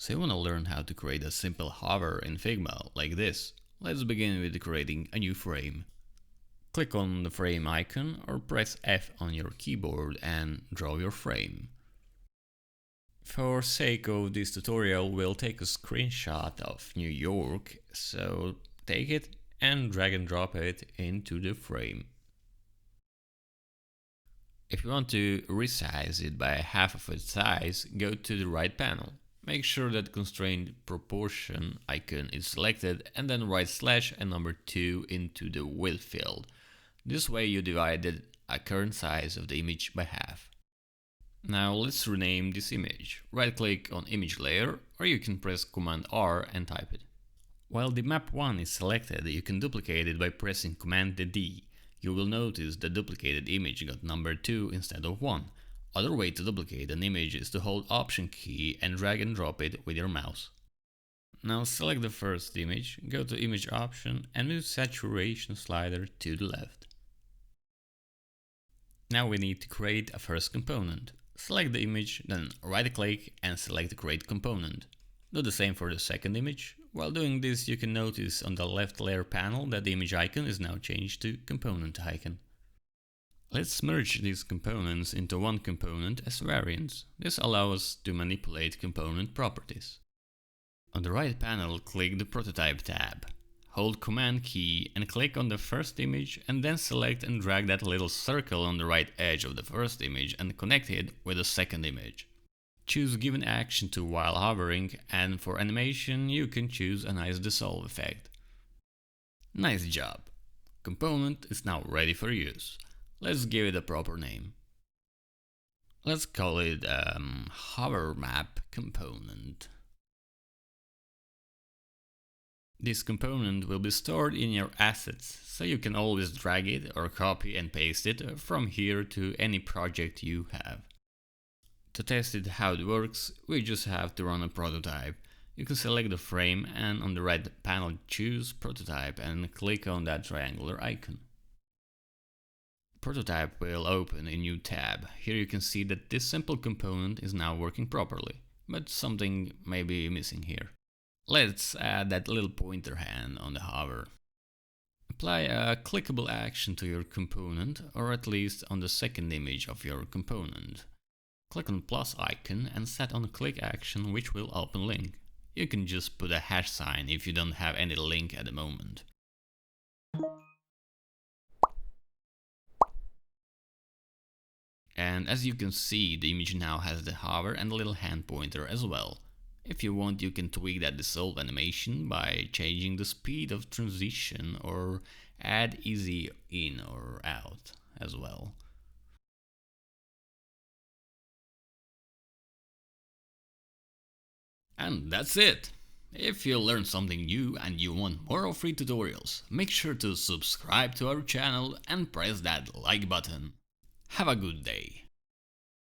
So you want to learn how to create a simple hover in Figma like this. Let's begin with creating a new frame. Click on the frame icon or press F on your keyboard and draw your frame. For sake of this tutorial, we'll take a screenshot of New York, so take it and drag and drop it into the frame. If you want to resize it by half of its size, go to the right panel. Make sure that constraint proportion icon is selected and then write slash and number 2 into the width field. This way you divided a current size of the image by half. Now let's rename this image. Right click on image layer, or you can press Command R and type it. While the map 1 is selected, you can duplicate it by pressing Command D. You will notice the duplicated image got number 2 instead of 1. Other way to duplicate an image is to hold Option key and drag and drop it with your mouse. Now select the first image, go to Image Option and move Saturation slider to the left. Now we need to create a first component. Select the image, then right click and select Create Component. Do the same for the second image. While doing this, you can notice on the left layer panel that the image icon is now changed to component icon. Let's merge these components into one component as variants. This allows us to manipulate component properties. On the right panel, click the Prototype tab. Hold Command key and click on the first image and then select and drag that little circle on the right edge of the first image and connect it with the second image. Choose Given Action to while hovering, and for animation you can choose a nice dissolve effect. Nice job! Component is now ready for use. Let's give it a proper name. Let's call it Hover Map Component. This component will be stored in your assets, so you can always drag it or copy and paste it from here to any project you have. To test it how it works, we just have to run a prototype. You can select the frame and on the right panel choose Prototype and click on that triangular icon. Prototype will open a new tab. Here you can see that this simple component is now working properly, but something may be missing here. Let's add that little pointer hand on the hover. Apply a clickable action to your component, or at least on the second image of your component. Click on plus icon and set on click action, which will open link. You can just put a hash sign if you don't have any link at the moment. And as you can see, the image now has the hover and the little hand pointer as well. If you want, you can tweak that dissolve animation by changing the speed of transition or add easy in or out as well. And that's it! If you learned something new and you want more free tutorials, make sure to subscribe to our channel and press that like button. Have a good day!